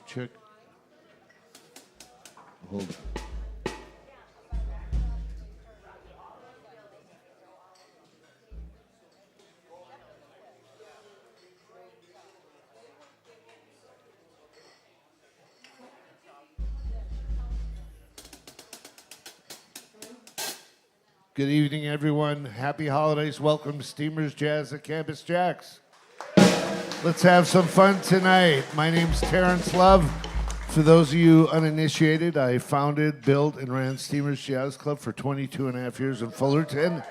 Check. Hold on. Good evening, everyone. Happy holidays. Welcome to Steamers Jazz at Campus JAX. Let's have some fun tonight. My name's Terence Love. For those of you uninitiated, I founded, built, and ran Steamers Jazz Club for 22 and a half years in Fullerton.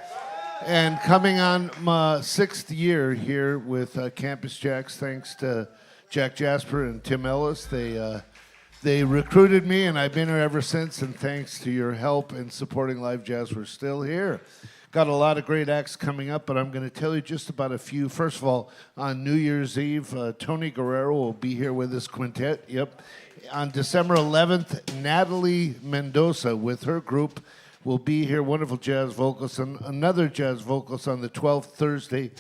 And coming on my 6th year here with Campus JAX, thanks to Jack Jasper and Tim Ellis. They recruited me, and I've been here ever since, and thanks to your help in supporting live jazz, we're still here. Got a lot of great acts coming up, but I'm going to tell you just about a few. First of all, on New Year's Eve, Tony Guerrero will be here with his quintet. Yep. On December 11th, Natalie Mendoza with her group will be here, wonderful jazz vocalist, and another jazz vocalist on the 12th, Thursday,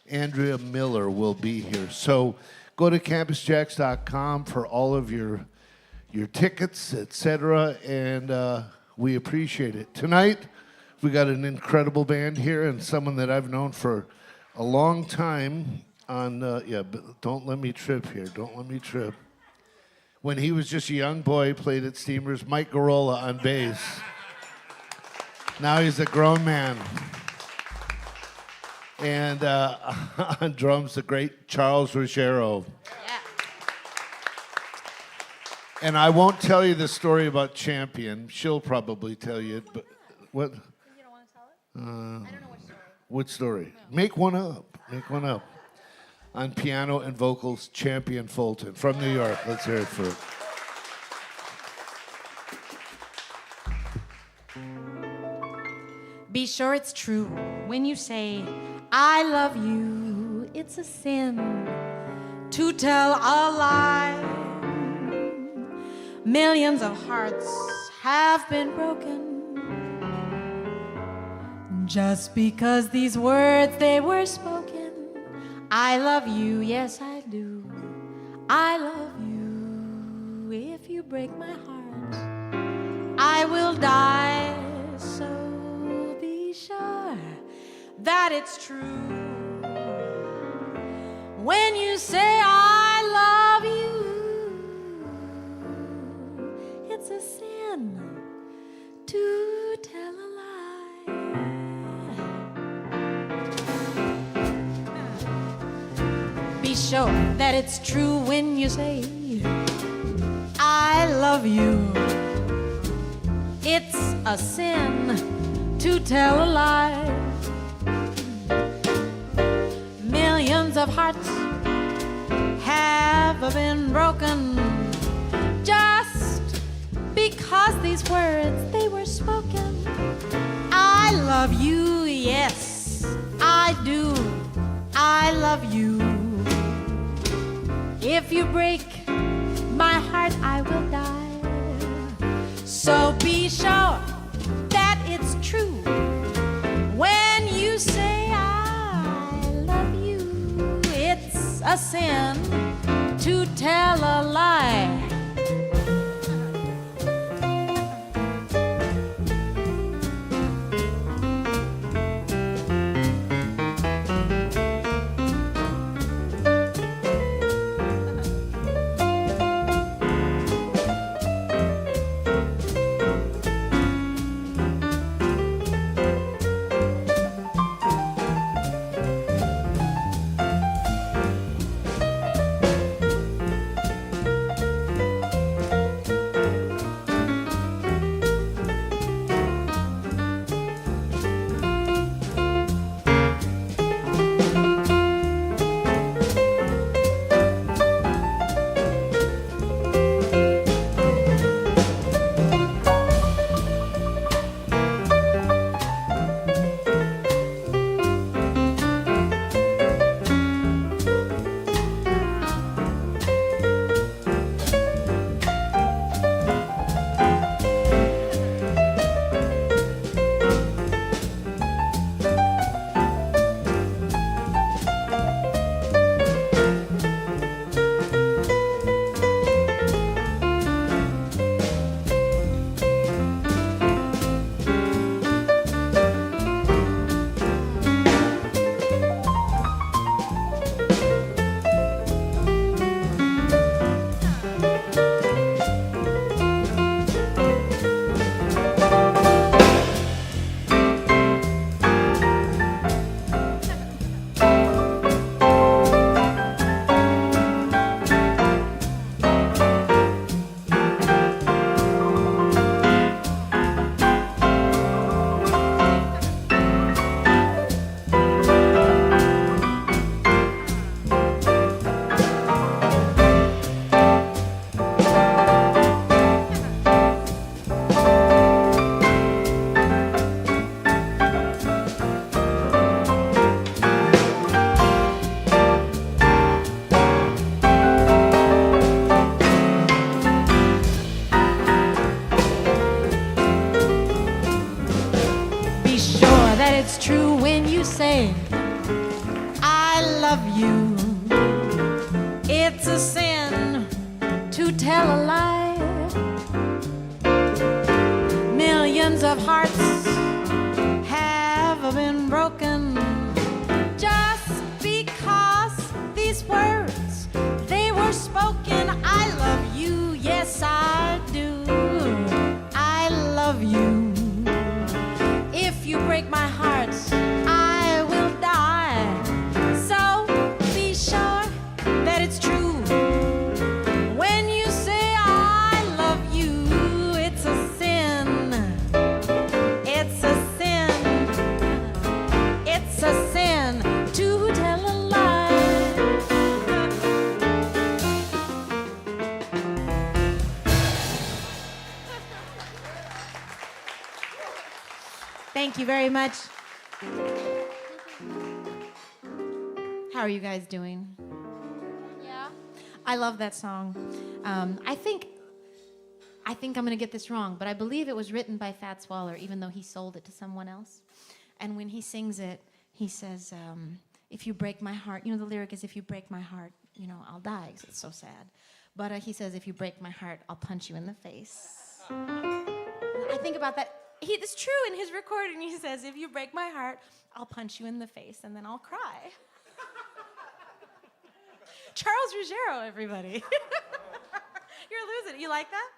Andrea Miller will be here. So go to campusjax.com for all of your tickets, etc., and we appreciate it. Tonight, we got an incredible band here and someone that I've known for a long time on, but don't let me trip here, don't let me trip. When he was just a young boy, played at Steamers, Mike GUROLLA on bass. Now he's a grown man. And on drums, the great Charles Ruggiero. And I won't tell you the story about Champion. She'll probably tell you it, but what? You don't want to tell it? I don't know what story. What story? No. Make one up. Make one up. On piano and vocals, Champion Fulton from New York. Let's hear it for it. Be sure it's true when you say, I love you. It's a sin to tell a lie. Millions of hearts have been broken just because these words, they were spoken. I love you, yes I do. I love you. If you break my heart, I will die. So be sure that it's true when you say I love you. It's a sin to tell a lie. Be sure that it's true when you say I love you. It's a sin to tell a lie. Millions of hearts have been broken just because these words, they were spoken. I love you, yes, I do. I love you. If you break my heart, I will die. So be sure that it's true when you say I love you. It's a sin to tell a lie. say I love you. It's a sin to tell a lie. Millions of hearts have been broken just because these words, they were spoken. I love you, yes I do. I love you. If you break my heart, I will die. So be sure that it's true. When you say I love you, it's a sin. It's a sin. It's a sin to tell a lie. Thank you very much. How are you guys doing? Yeah? I love that song. I think I'm gonna get this wrong, but I believe it was written by Fats Waller, even though he sold it to someone else. And when he sings it, he says, if you break my heart, you know, the lyric is, if you break my heart, you know, I'll die, 'cause it's so sad. But he says, if you break my heart, I'll punch you in the face. I think about that. It's true in his recording. He says, if you break my heart, I'll punch you in the face, and then I'll cry. Charles Ruggiero, everybody. You're losing it. You like that?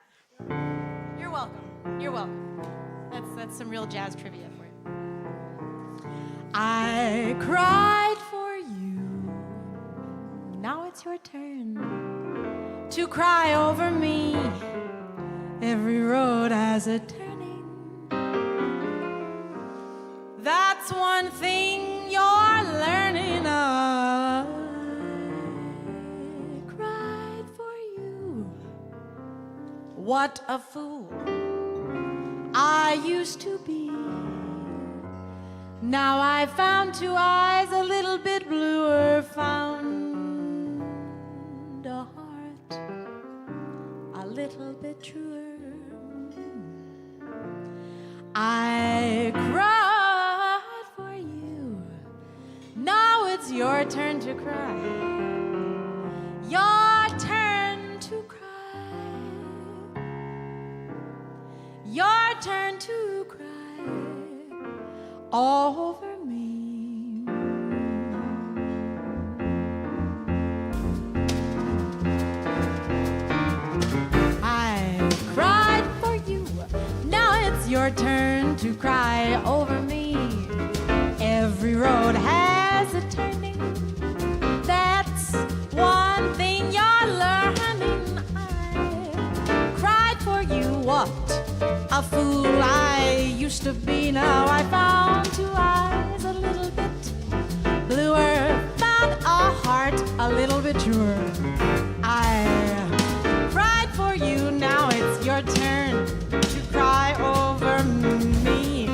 You're welcome. You're welcome. That's some real jazz trivia for you. I cried for you. Now it's your turn to cry over me. Every road has a turning. That's one thing you're learning. I cried for you. What a fool I used to be. Now I found two eyes a little bit bluer, found a heart a little bit truer. I cried for you. Now it's your turn to cry. Your turn to cry. Your turn to cry over me. I cried for you. Now it's your turn to cry over me. Every road has a turning. That's one thing you're learning. I cried for you. What a fool I used to be. Now I found two eyes a little bit bluer, found a heart a little bit truer. I cried for you. Now it's your turn to cry over me.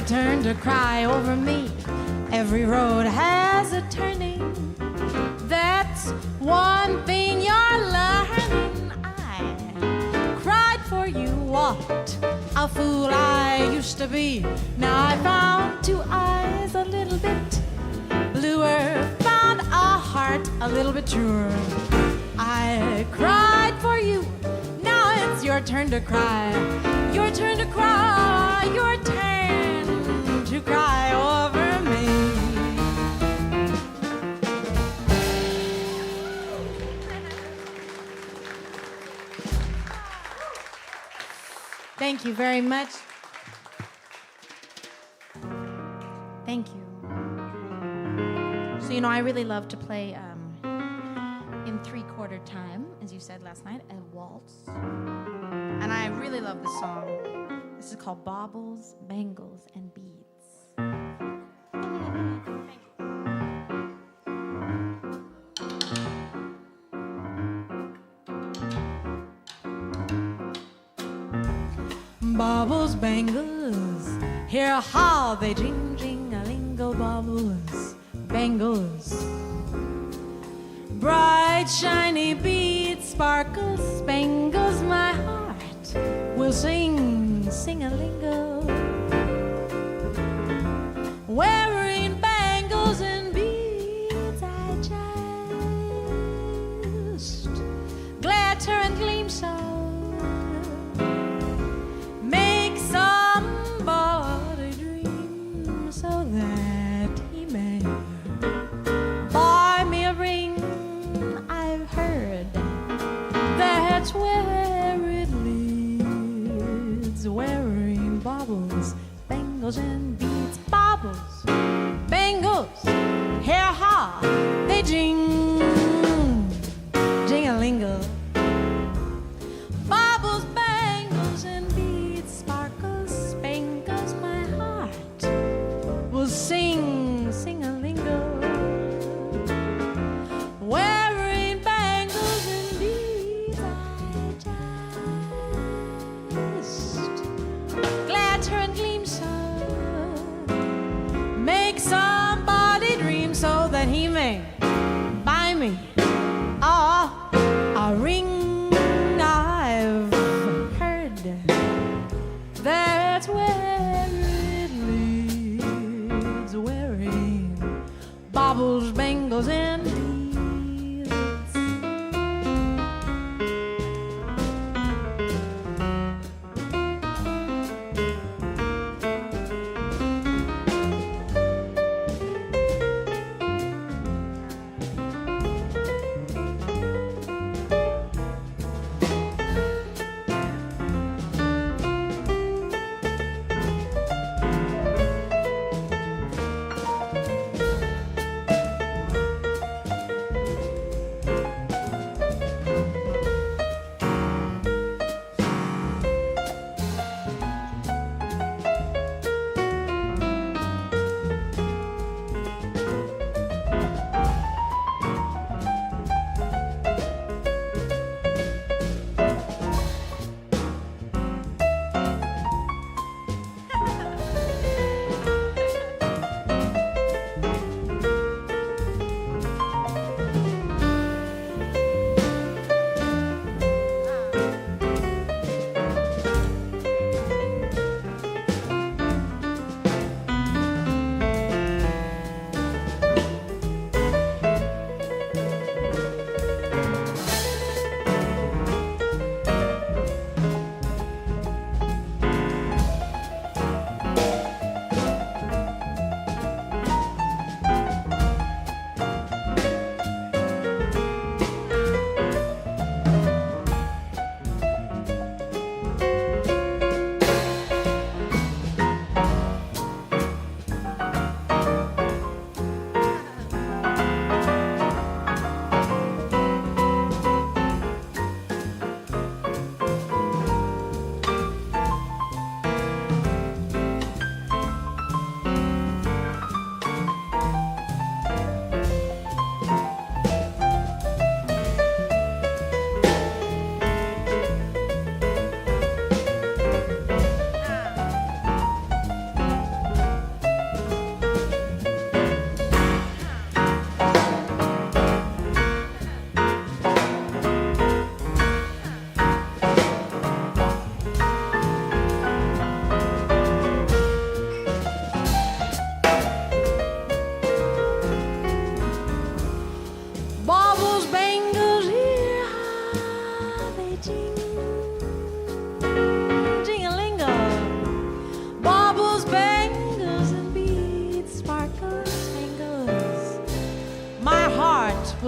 your turn to cry over me. Every road has a turning. That's one thing you're learning. I cried for you, what a fool I used to be. Now I found two eyes a little bit bluer, found a heart a little bit truer. I cried for you, now it's your turn to cry. Your turn to cry, your turn to cry over me. Thank you very much. Thank you. So, you know, I really love to play in 3/4 time, as you said last night, a waltz. And I really love this song. This is called Baubles, Bangles, and Beads. Baubles, bangles, hear how they jing, jing-a-lingo. Baubles, bangles, bright, shiny beads, sparkles, spangles, my heart will sing, sing-a-lingo. Wearing bangles and beads, I just glitter and gleam so. Make somebody dream so that he may buy me a ring. I've heard that's where it leads. Wearing baubles, bangles, and beads. Baubles, bangles, hear how they jing, jing-a-lingo. Baubles, bangles, and beads, sparkles, spangles, my heart will sing, sing-a-lingo. Wearing bangles and beads, I just glitter and gleam so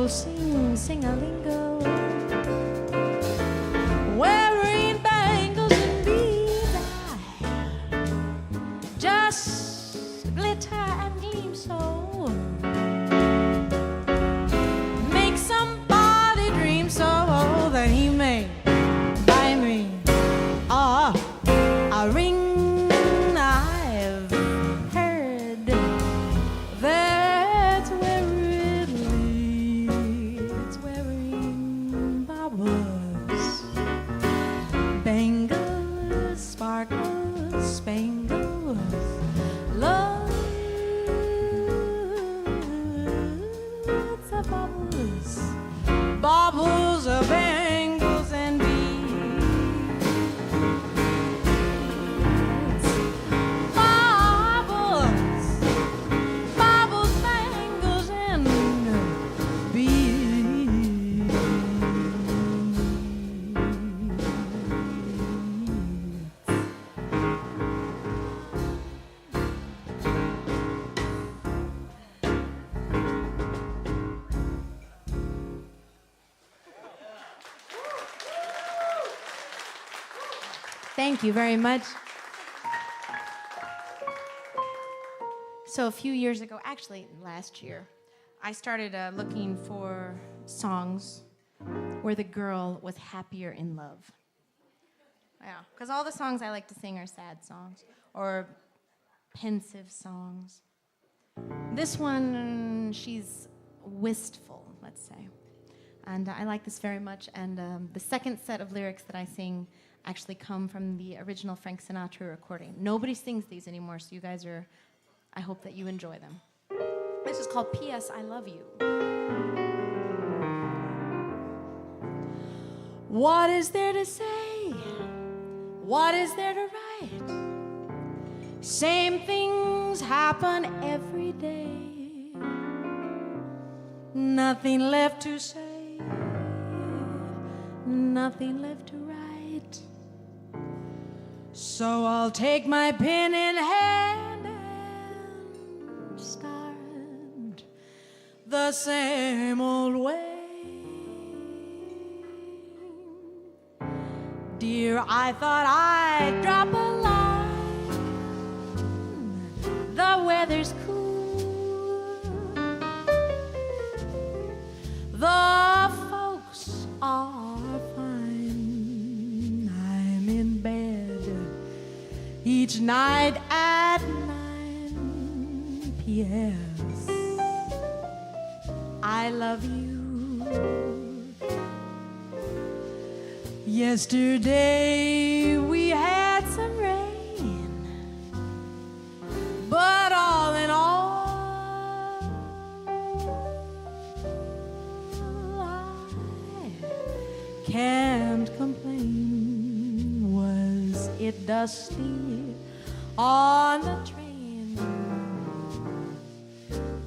little sing-a-lingo, wearing bangles and beads, just glitter and gleam so, make somebody dream so that he may buy me a ring. I've heard that's where it leads, wearing baubles, bangles, sparkles, spangles, loads of baubles, baubles of bangles and beads. Baubles, baubles, bangles and beads. Thank you very much. So a few years ago, actually last year, I started looking for songs where the girl was happier in love. Yeah, because all the songs I like to sing are sad songs or pensive songs. This one, she's wistful, let's say. And I like this very much. And the second set of lyrics that I sing actually come from the original Frank Sinatra recording. Nobody sings these anymore, so you guys are, I hope that you enjoy them. This is called P.S. I Love You. What is there to say? What is there to write? Same things happen every day. Nothing left to say, nothing left to write. So I'll take my pen in hand and start the same old way. Dear, I thought I'd drop a line. The weather's cool. The folks are fine. I'm in bed each night at 9 p.m. I love you. Yesterday we had some rain, but all in all, I can't complain. Was it dusty on the train?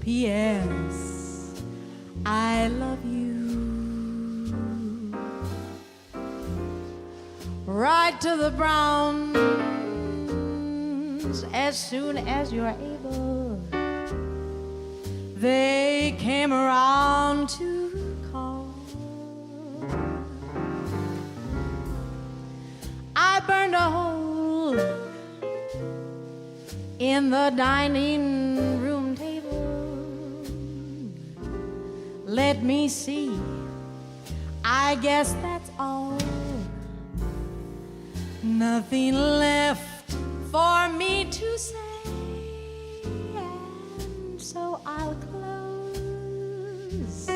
P.S. I love you. Ride to the Browns as soon as you're able. They came around to call. I burned a hole in the dining room table. Let me see, I guess that's all. Nothing left for me to say, and so I'll close.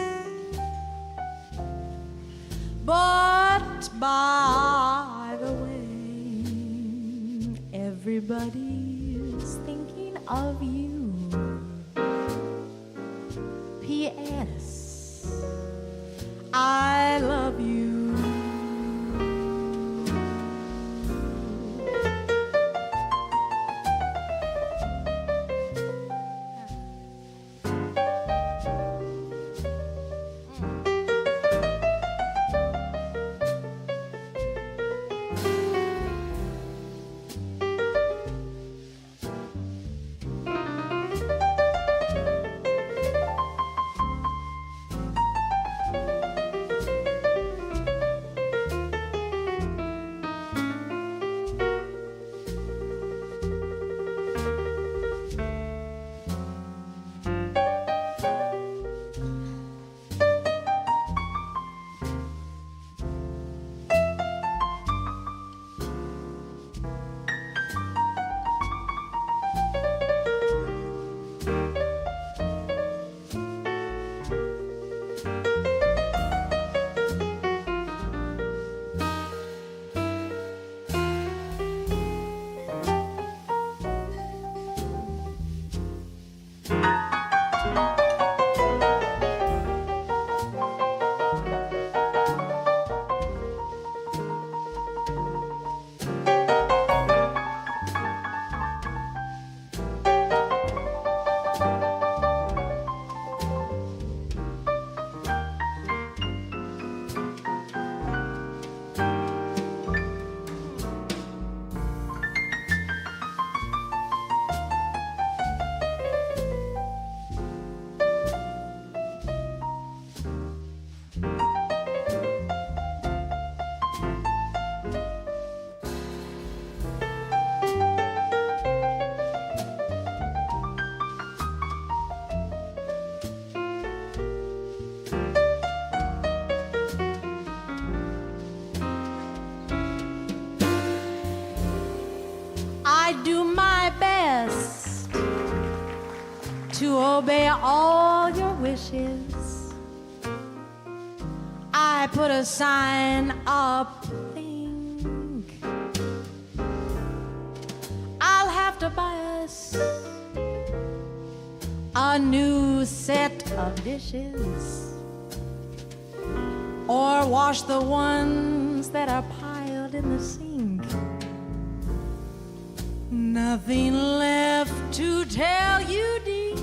But by the way, everybody's thinking of you. P.S. I love you. obey all your wishes. I put a sign up, think I'll have to buy us a new set of dishes, or wash the ones that are piled in the sink. Nothing left to tell you, dear,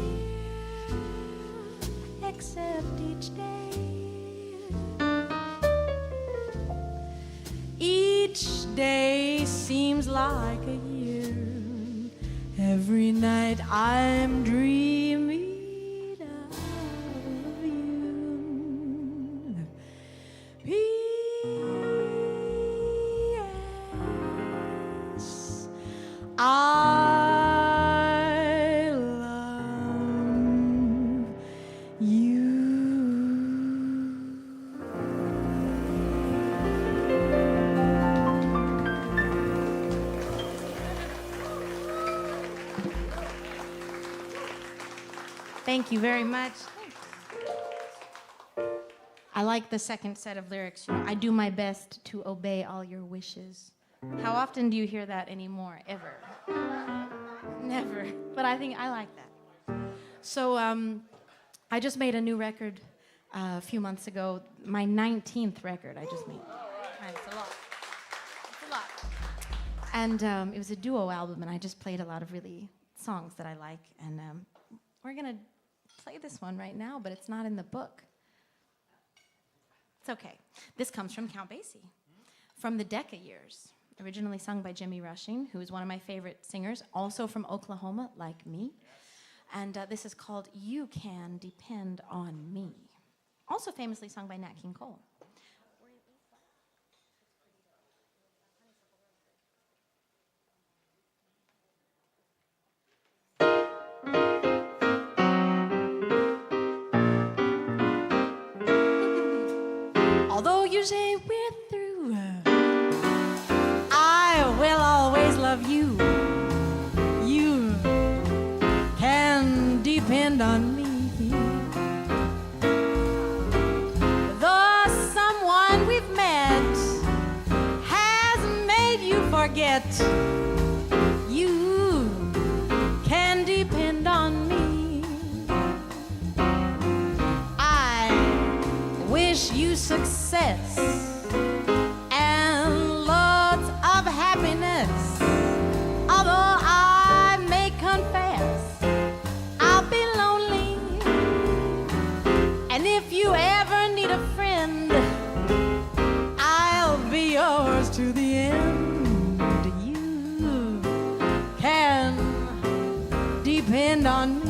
except each day. Each day seems like a year. Every night I'm dreaming of you. P.S. I love you. Thank you very much. I like the second set of lyrics. You know, I do my best to obey all your wishes. How often do you hear that anymore? Ever? Never. But I think I like that. So I just made a new record a few months ago. My 19th record I just made. It's a lot. It's a lot. And it was a duo album, and I just played a lot of really songs that I like. And we're going to play this one right now, but it's not in the book. It's okay. This comes from Count Basie, from the Decca Years, originally sung by Jimmy Rushing, who is one of my favorite singers, also from Oklahoma, like me. And this is called You Can Depend on Me, also famously sung by Nat King Cole. Although you say we're through, I will always love you. You can depend on me. Though someone we've met has made you forget, you can depend on me. I wish you success and lots of happiness. Although I may confess I'll be lonely, and if you ever need a friend, I'll be yours to the end. You can depend on me.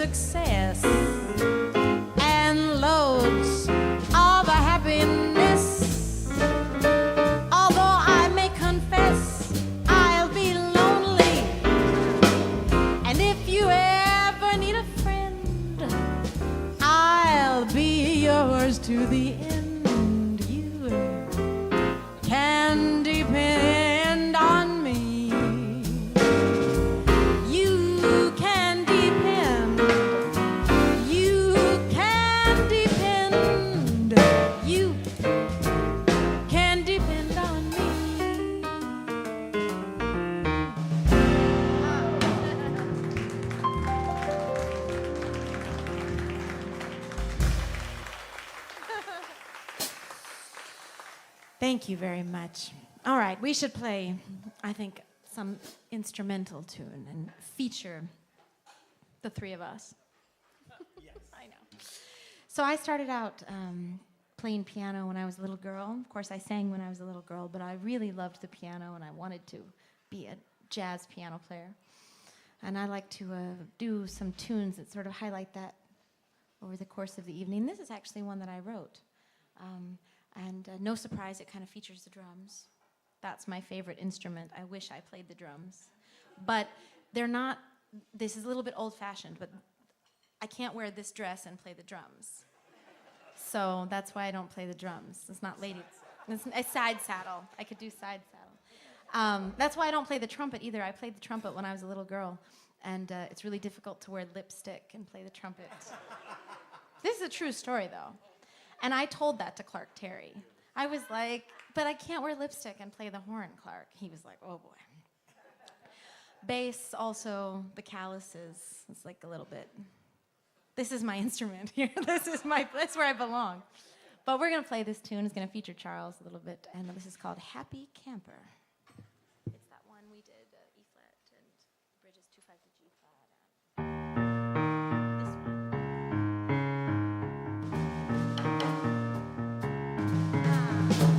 success and loads of happiness. Although I may confess I'll be lonely, and if you ever need a friend, I'll be yours to the end. You can depend on me. You can depend. You can depend. You can depend on me. Thank you very much. All right, we should play, I think, some instrumental tune and feature the three of us. Yes. I know. So I started out playing piano when I was a little girl. Of course, I sang when I was a little girl, but I really loved the piano and I wanted to be a jazz piano player. And I like to do some tunes that sort of highlight that over the course of the evening. This is actually one that I wrote. And no surprise, it kind of features the drums. That's my favorite instrument. I wish I played the drums. But they're not, this is a little bit old-fashioned, but I can't wear this dress and play the drums. So that's why I don't play the drums. It's not ladies. It's a side saddle. I could do side saddle. That's why I don't play the trumpet either. I played the trumpet when I was a little girl, and it's really difficult to wear lipstick and play the trumpet. This is a true story, though. And I told that to Clark Terry. I was like, but I can't wear lipstick and play the horn, Clark. He was like, oh boy. Bass, also, the calluses. It's like a little bit. This is my instrument here. This is where I belong. But we're going to play this tune. It's going to feature Charles a little bit. And this is called Happy Camper. It's that one we did, E flat and bridges 2/5 to G flat. This one.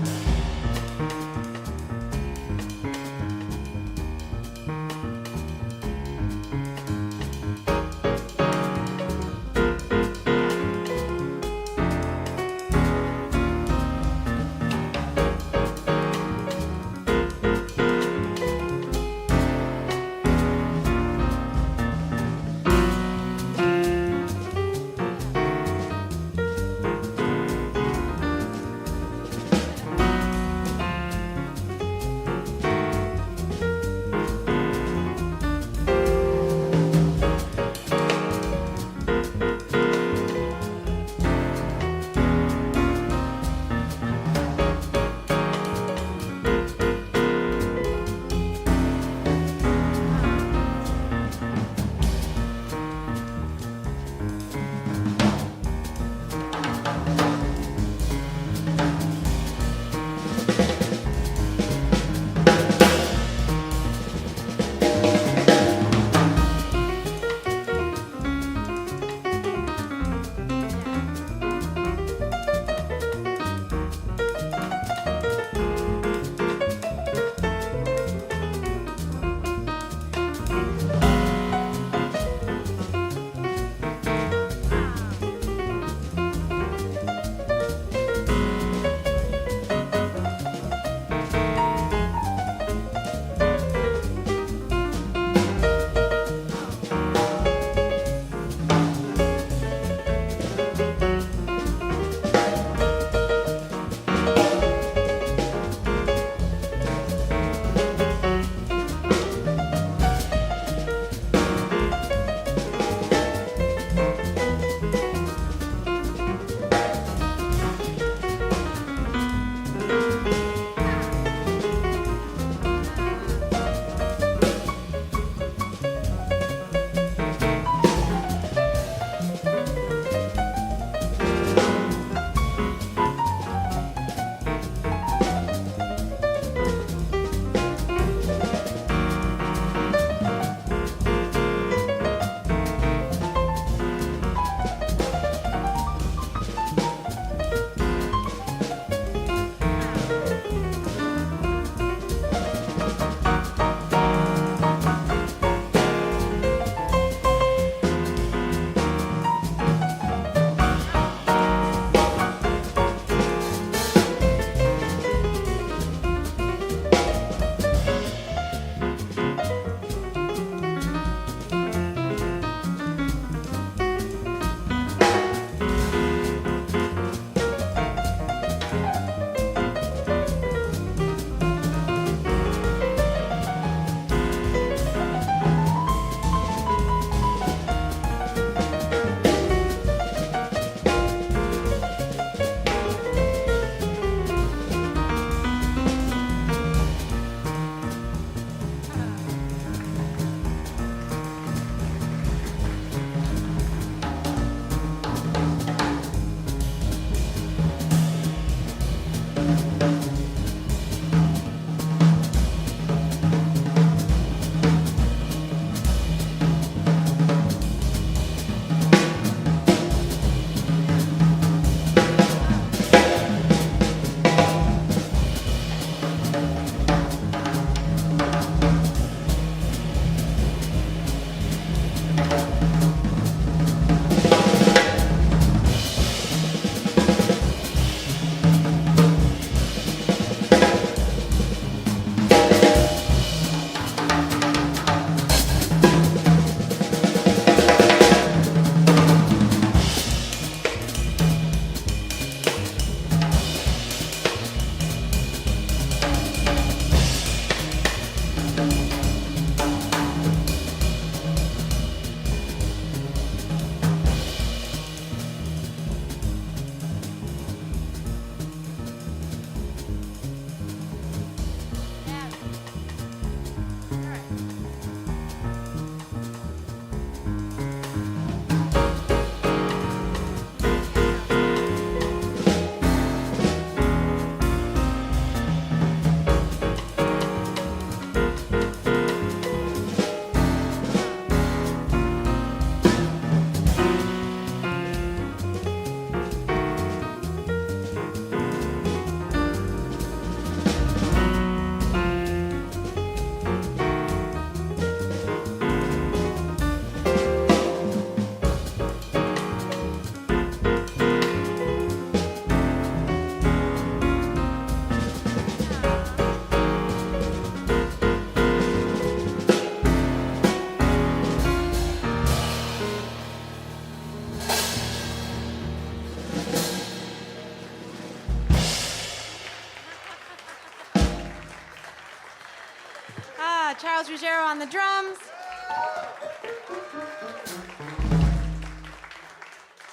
Charles Ruggiero on the drums.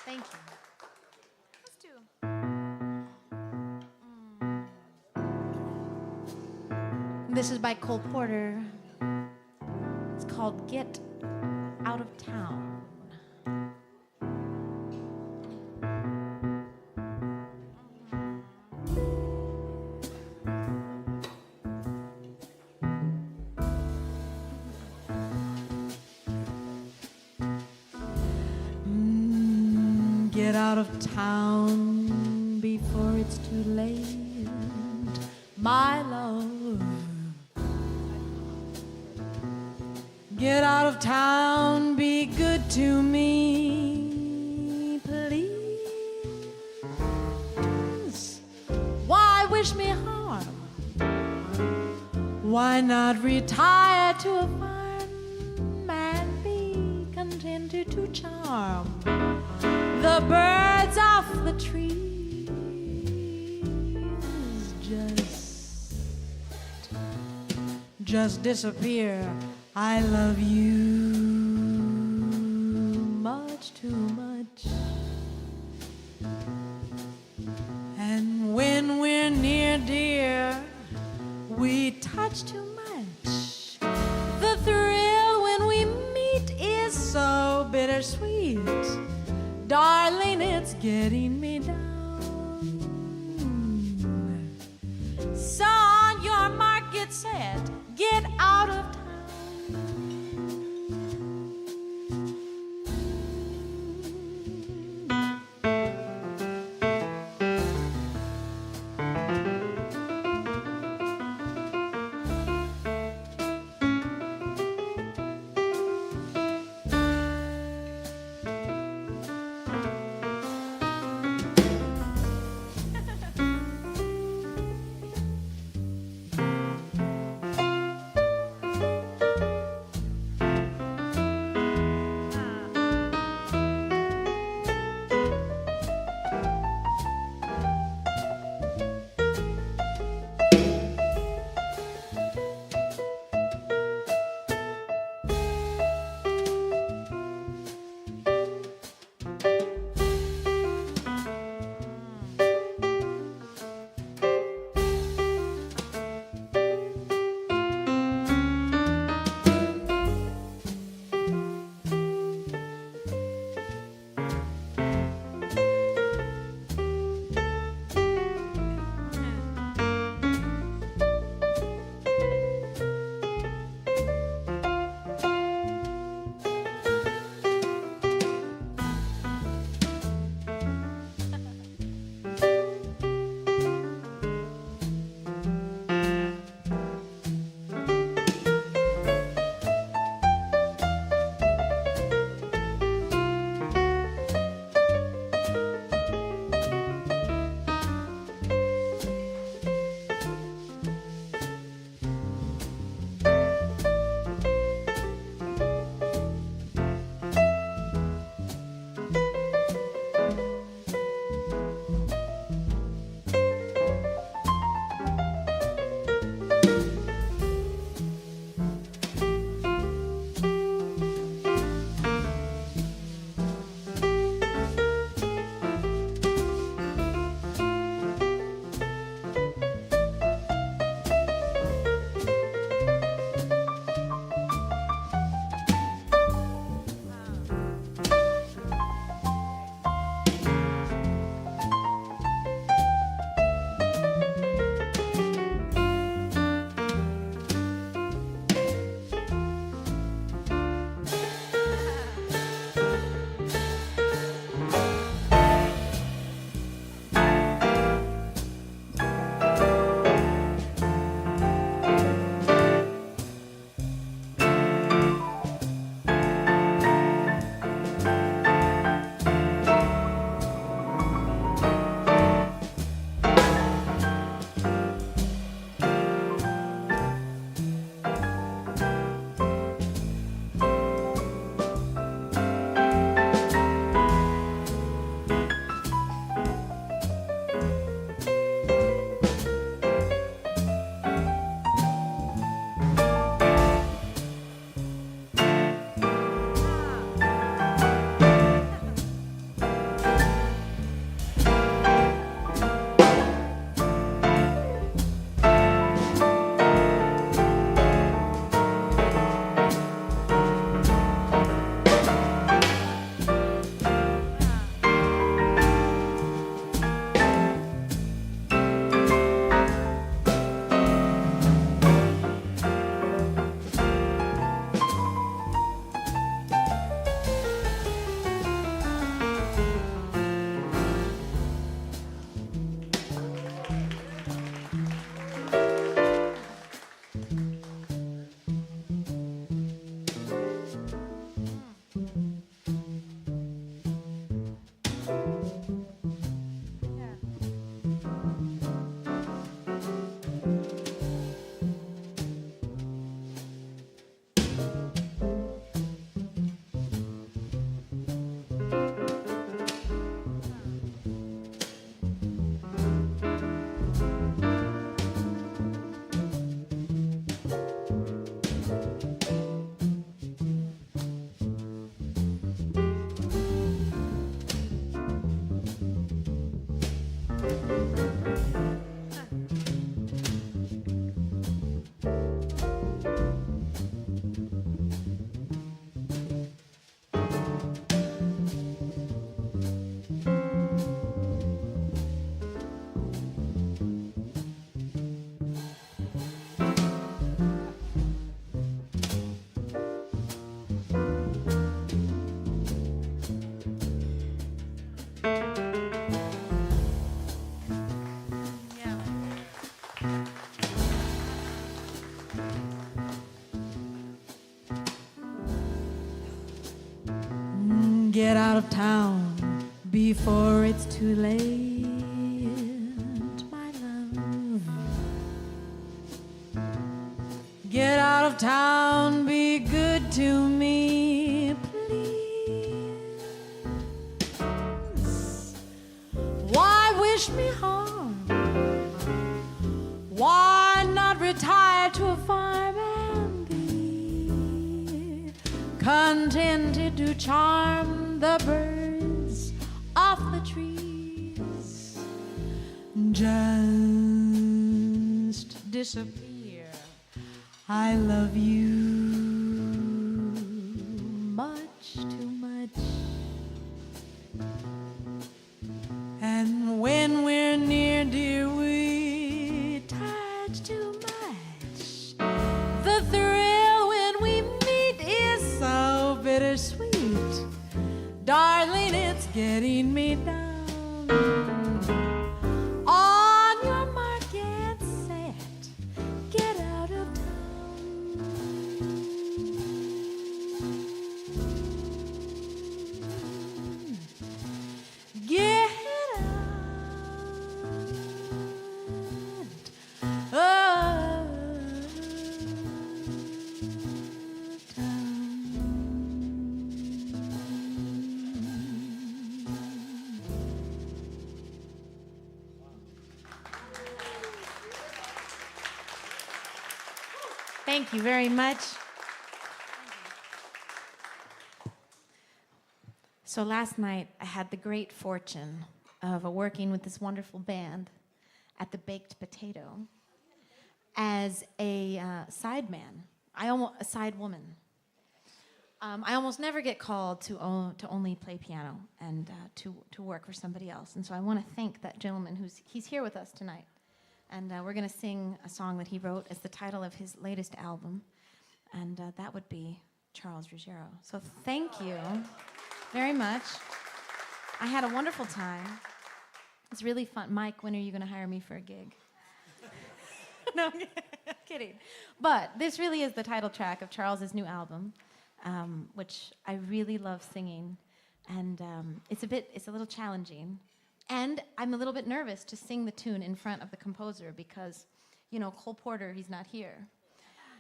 Thank you. Let's do. This is by Cole Porter. It's called Get Out of Town. Get out of town before it's too late, my love. Get out of town, be good to me, please. Why wish me harm? Why not retire to a farm and be contented to charm the birds off the trees? Just disappear. I love you much too much. And when we're near, dear, we touch too much. The thrill when we meet is so bittersweet. Darling, it's getting me down. So on your mark, get set, get out of town. Get out of town before it's too late, my love. Get out of town, be good to me, please. Why wish me harm? Why not retire to a farm and be contented to charm the birds off the trees? Just disappear. I love you much too much. And when we're near, dear, we touch too much. The thrill when we meet is so bittersweet. Darling, it's getting me down. On your mark, get set, get out of town. Get out of Thank you very much. So last night, I had the great fortune of working with this wonderful band at the Baked Potato as a sideman, a side woman. I almost never get called to only play piano and to work for somebody else. And so I want to thank that gentleman he's here with us tonight. And we're going to sing a song that he wrote as the title of his latest album. And that would be Charles Ruggiero. So thank you very much. I had a wonderful time. It's really fun. Mike, when are you going to hire me for a gig? No, I'm kidding. But this really is the title track of Charles's new album, which I really love singing. And it's a little challenging. And I'm a little bit nervous to sing the tune in front of the composer because, you know, Cole Porter, he's not here.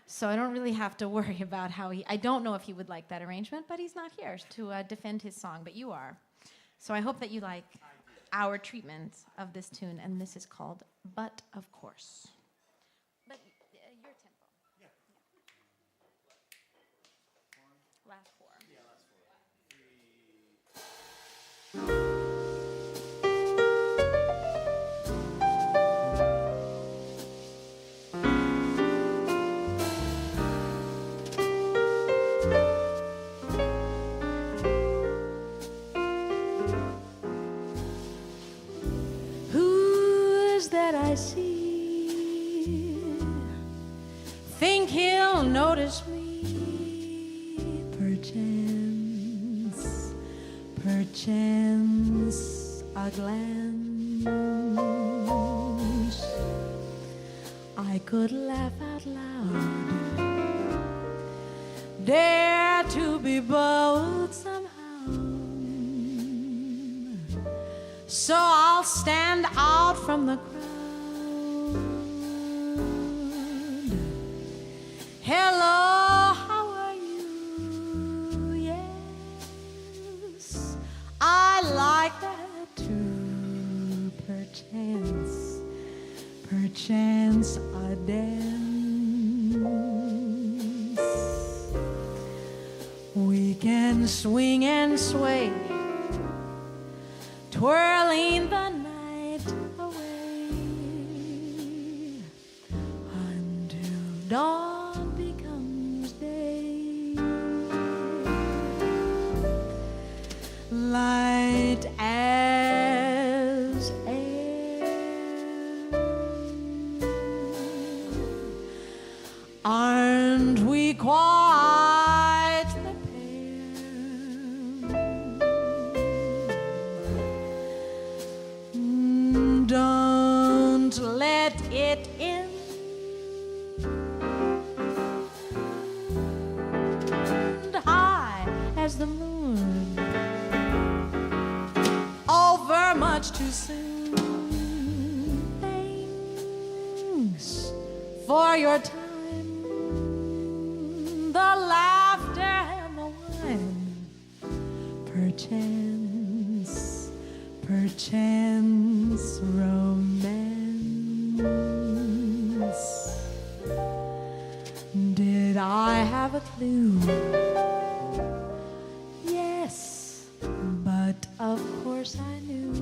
So I don't really have to worry about I don't know if he would like that arrangement, but he's not here to defend his song, but you are. So I hope that you like our treatment of this tune, and this is called But of Course. But your tempo. Yeah. Last four. Yeah, last four. 3. That I see, think he'll notice me, perchance a glance. I could laugh out loud, dare to be bold somehow. So I'll stand out from the crowd. Hello, how are you? Yes, I like that too. Perchance a dance. We can swing and sway, twirling the night away until dawn becomes day. Light as air, aren't we quite the pair? Don't let it in. High as the moon, much too soon. Thanks for your time, the laughter and the wine. Perchance, perchance, romance. Did I have a clue? Yes, but of course I knew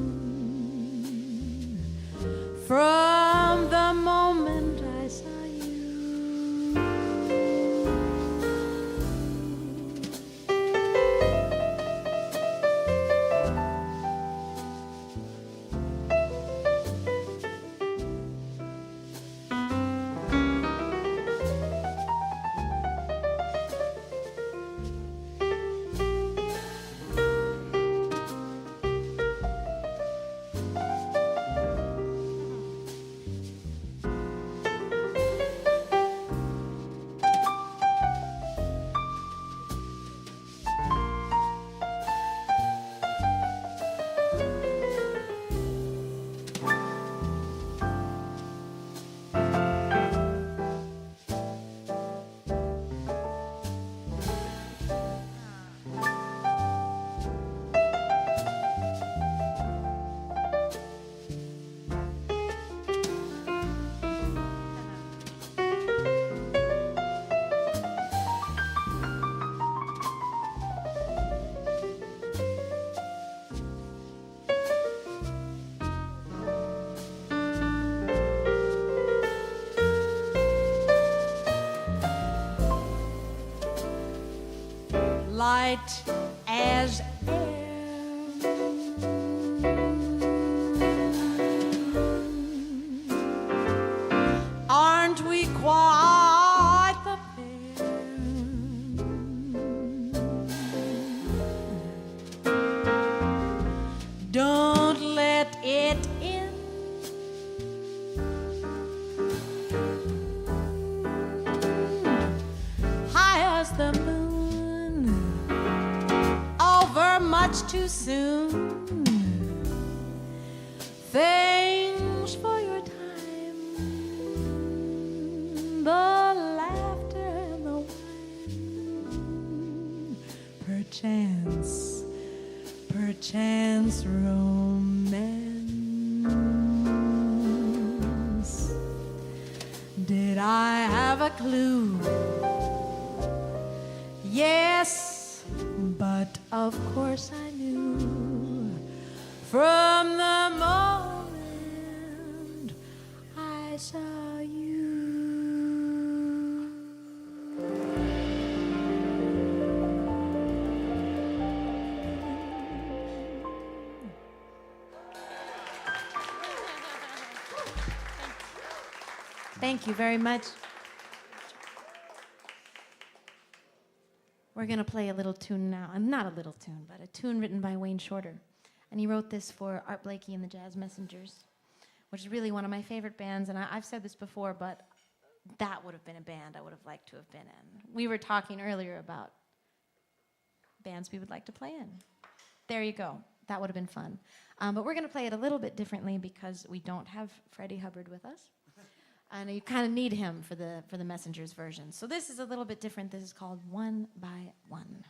from the moment I saw you. Light as air, aren't we quite the pair? Don't let it in. High as the moon, much too soon. Thanks for your time, the laughter and the wine. Perchance, perchance, romance. Did I have a clue? Yes, but of course I knew from the moment I saw you. Thank you very much. We're going to play a little tune now. Not a little tune, but a tune written by Wayne Shorter. And he wrote this for Art Blakey and the Jazz Messengers, which is really one of my favorite bands. And I've said this before, but that would have been a band I would have liked to have been in. We were talking earlier about bands we would like to play in. There you go. That would have been fun. But we're going to play it a little bit differently because we don't have Freddie Hubbard with us. And you kind of need him for the Messengers version. So this is a little bit different. This is called One by One.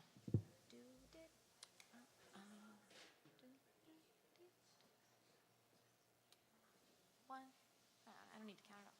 One. I don't need to count it up.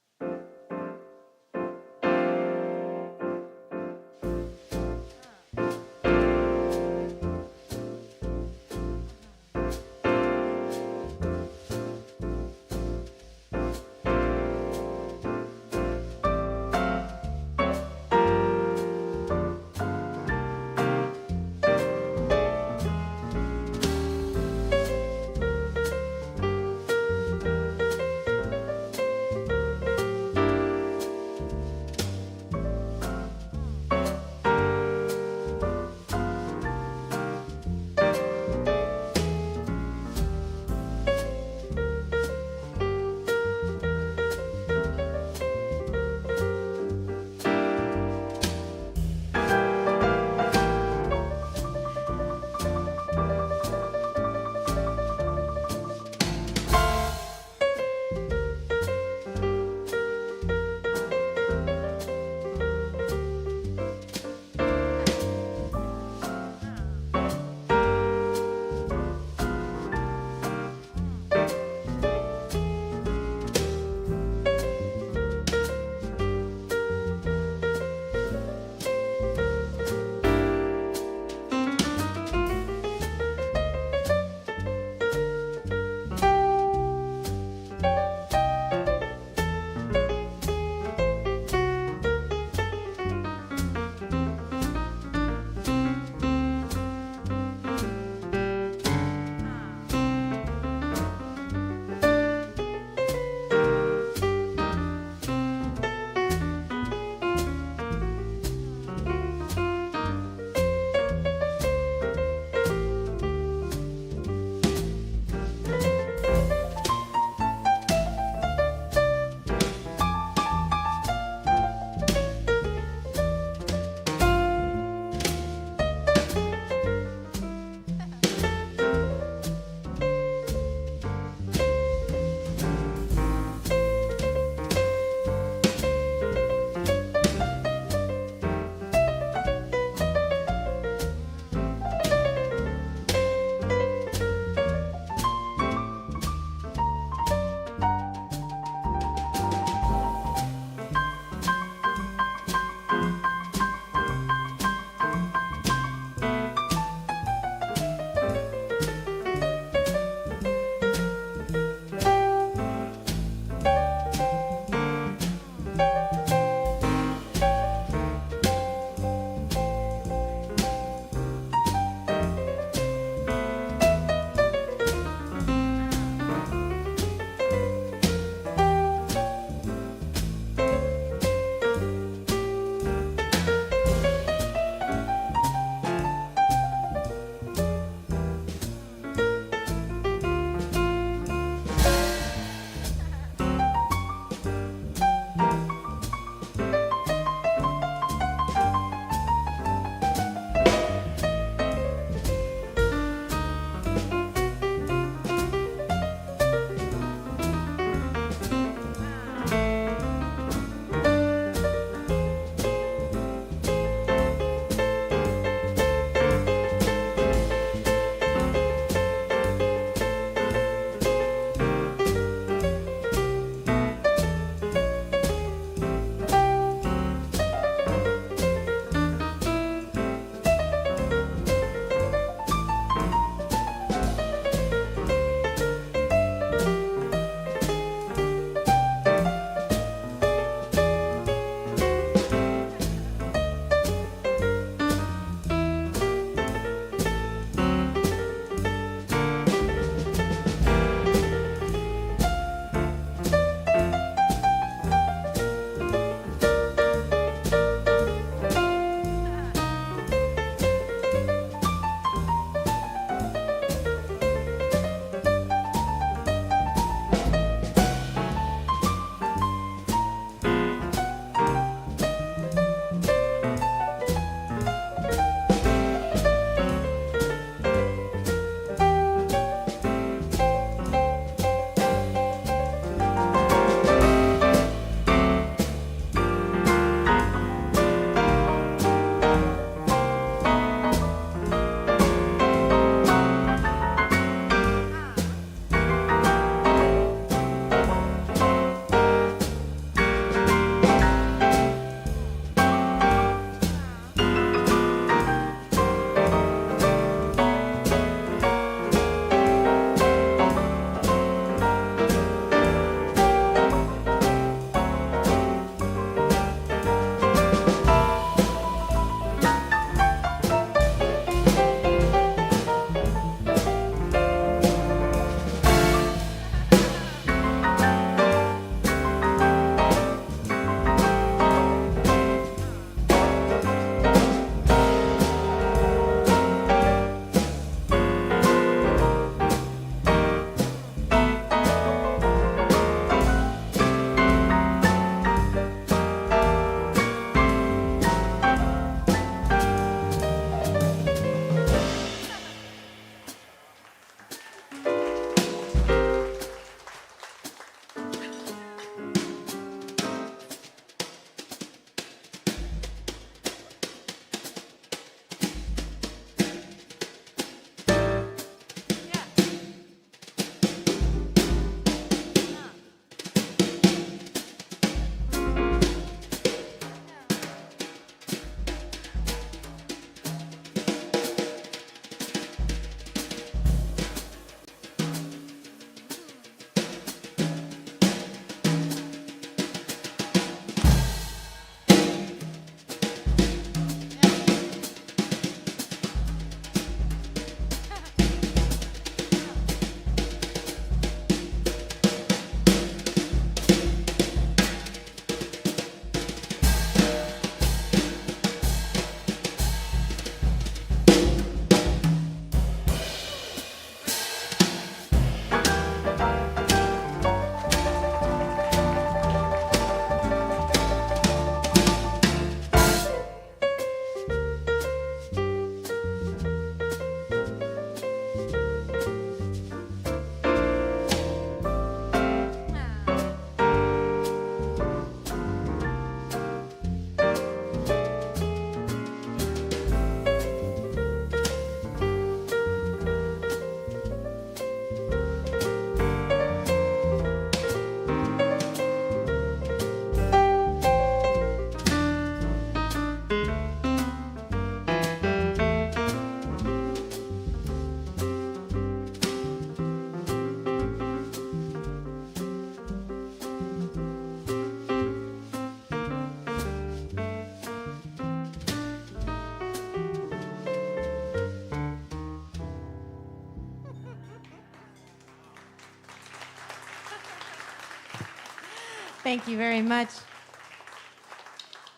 Thank you very much.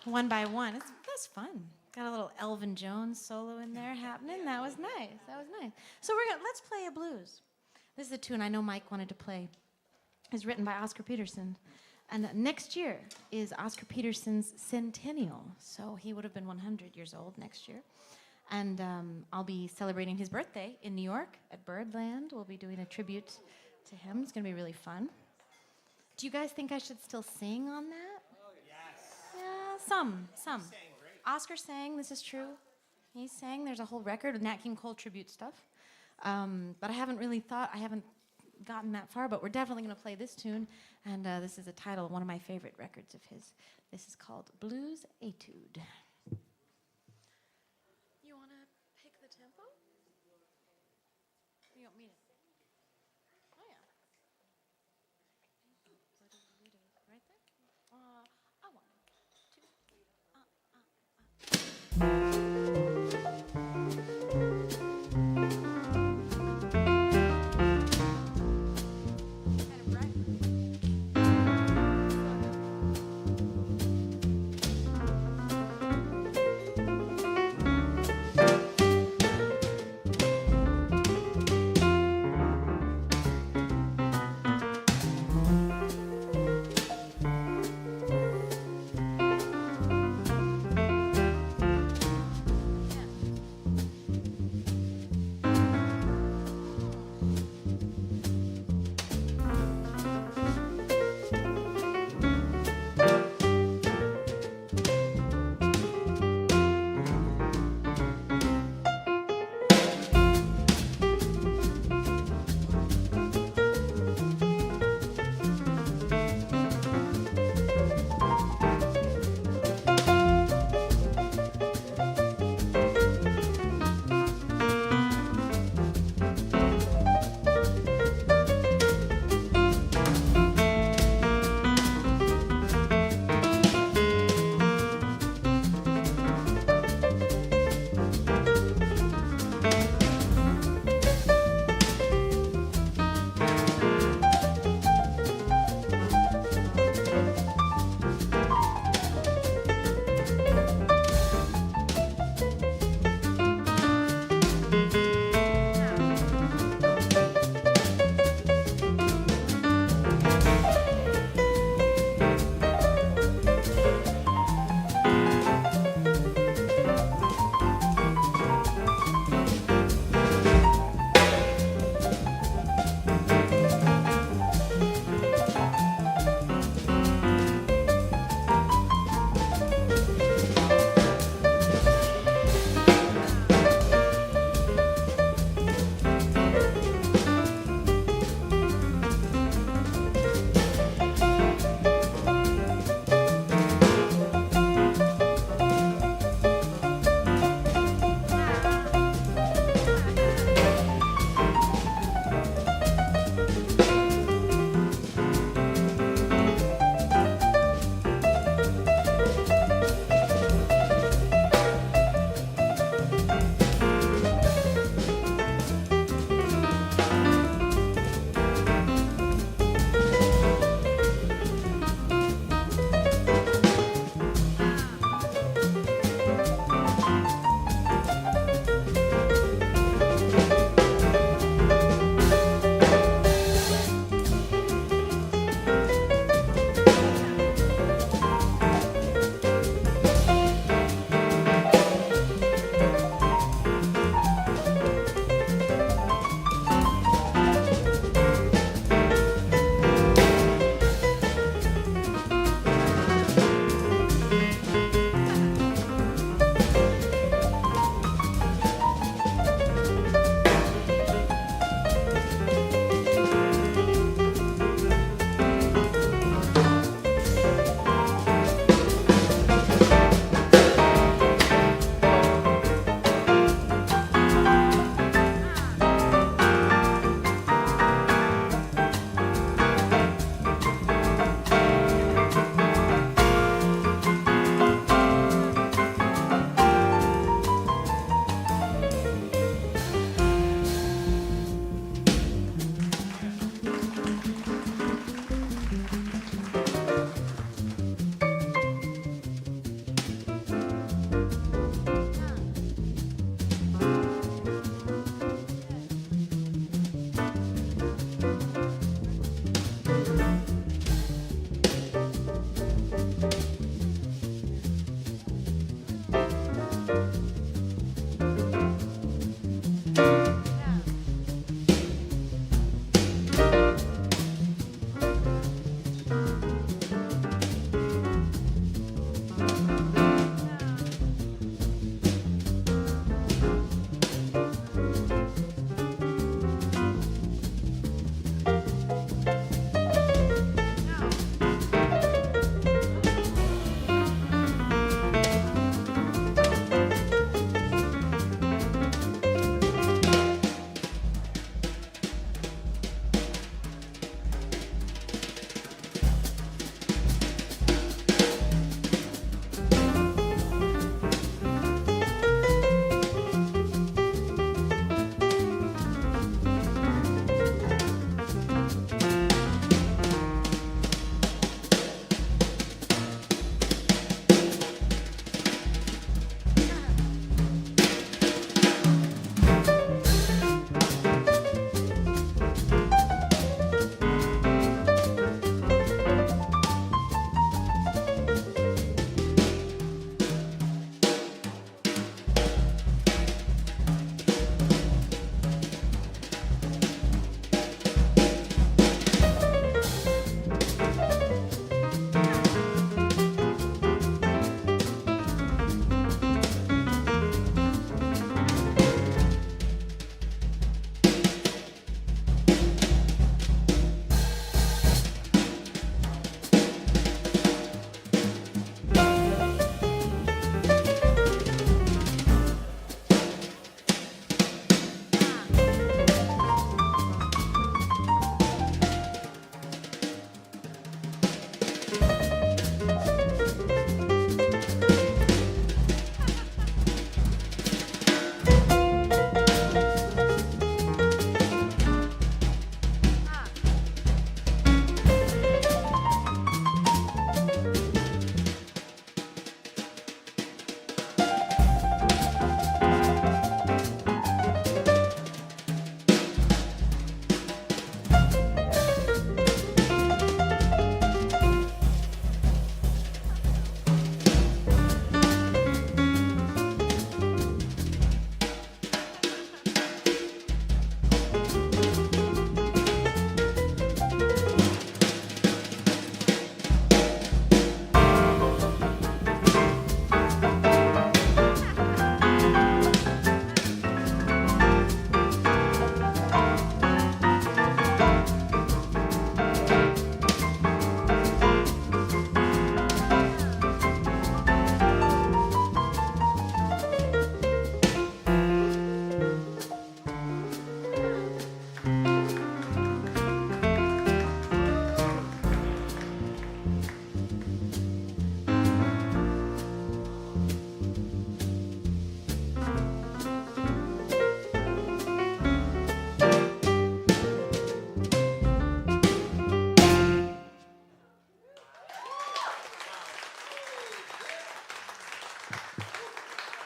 One by one. That's fun. Got a little Elvin Jones solo in there happening. That was nice. That was nice. So let's play a blues. This is a tune I know Mike wanted to play. It's written by Oscar Peterson. And next year is Oscar Peterson's centennial. So he would have been 100 years old next year. And I'll be celebrating his birthday in New York at Birdland. We'll be doing a tribute to him. It's going to be really fun. Do you guys think I should still sing on that? Oh, yes. Yeah, some. You sang great. Oscar sang, this is true. He sang, there's a whole record of Nat King Cole tribute stuff. But I haven't gotten that far, but we're definitely going to play this tune. And this is a title of one of my favorite records of his. This is called Blues Etude. You want to pick the tempo? You want me to? Oh, yeah. Right there? I want it. 2, 3. Kind of bright.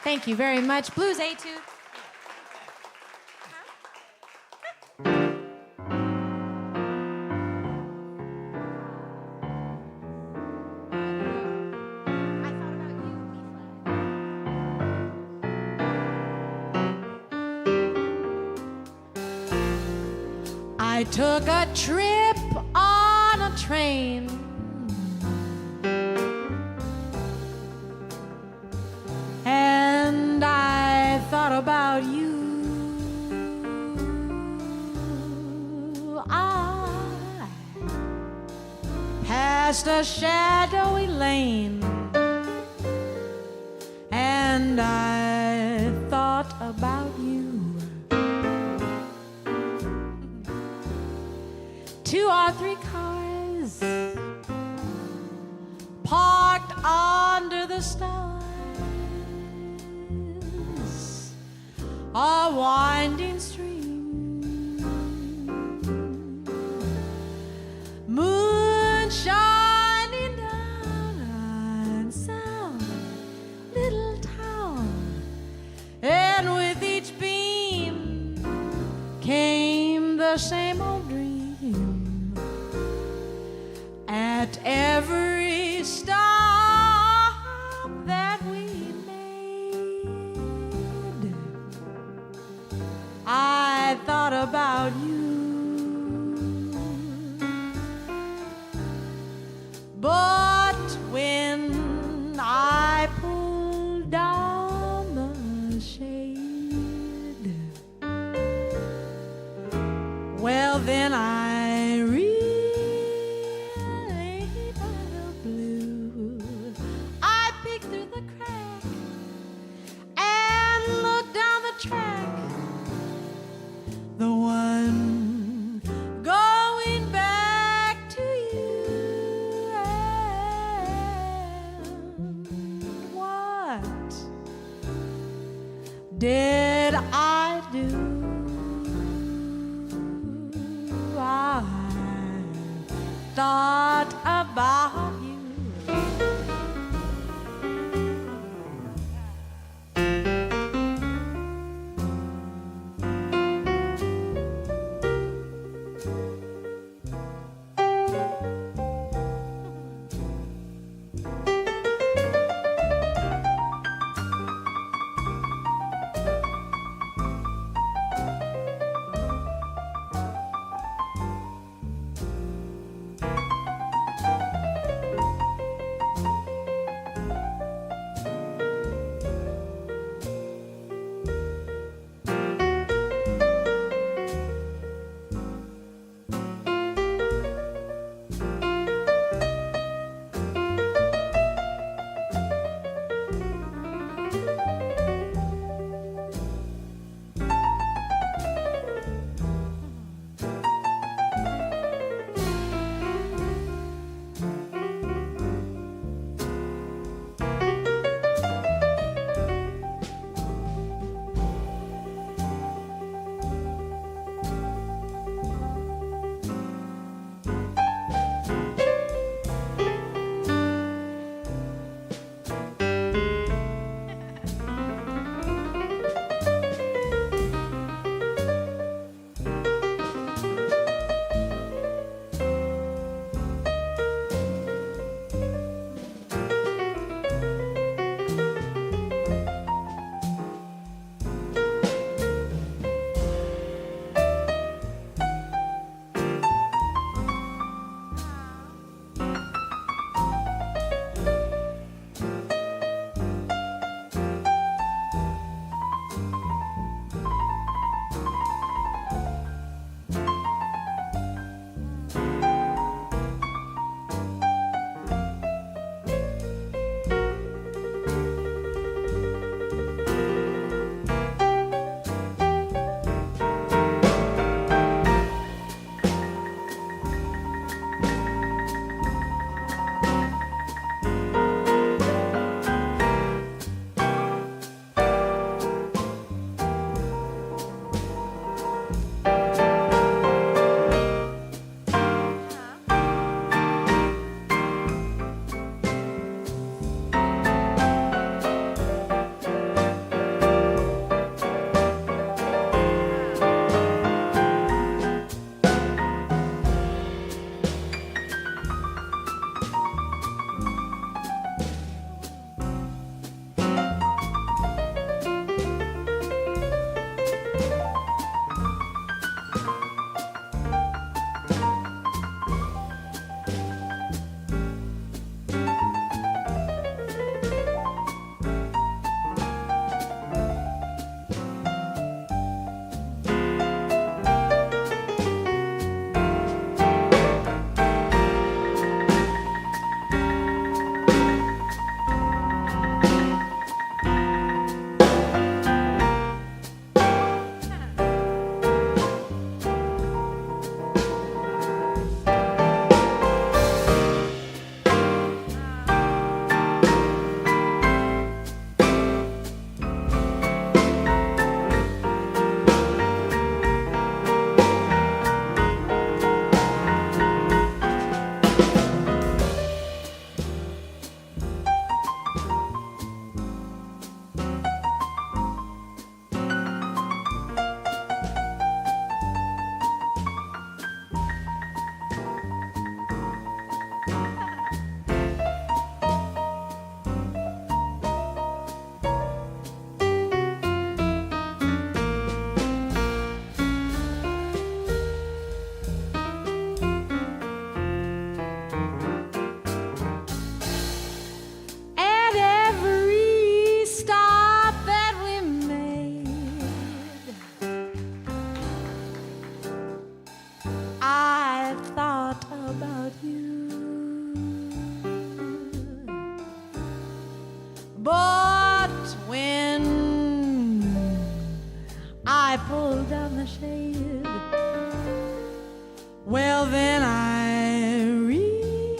Thank you very much. Blues Etude. I took a trip on a train. And I thought about you. I passed a shadowy lane. And I thought about you. 2 or 3 cars parked under the stars, a winding stream, moon shining down on some little town, and with each beam came the same old dream. At every stop that we made, I thought about you. But when I pulled down the shade, well, then I really felt blue. I peeked through the crack and looked down the track, the one going back to you. And what did I do? I thought about you. I pulled down the shade. Well, then I really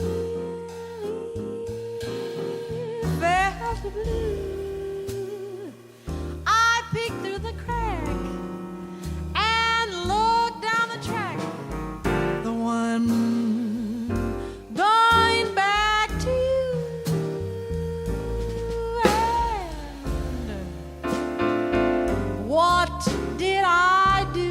felt the blue. I peeked through the crack and looked down the track. The one going back to you. And what did I do?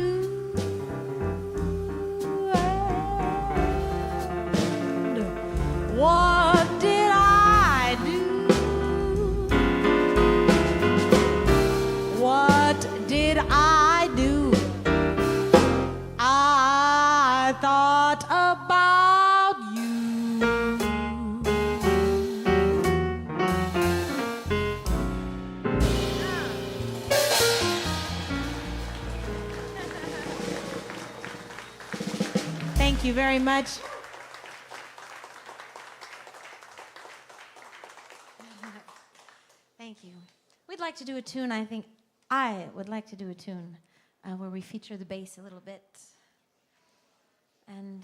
What did I do? What did I do? I thought about you. Thank you very much. Thank you. We'd like to do a tune, I would like to do a tune where we feature the bass a little bit. And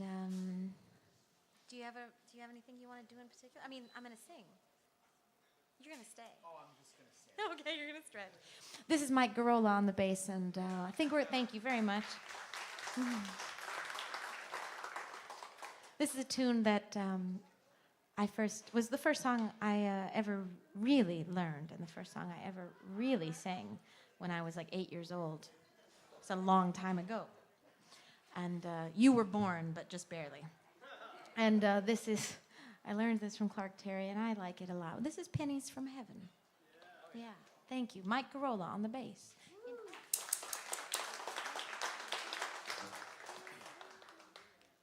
do you have anything you want to do in particular? I mean, I'm going to sing. You're going to stay. Oh, I'm just going to sing. Okay, you're going to stretch. This is Mike GUROLLA on the bass, and thank you very much. This is a tune that was the first song I ever really learned, and the first song I ever really sang when I was like 8 years old. It's a long time ago. And you were born, but just barely. And I learned this from Clark Terry, and I like it a lot. This is Pennies from Heaven. Yeah, thank you. Mike GUROLLA on the bass.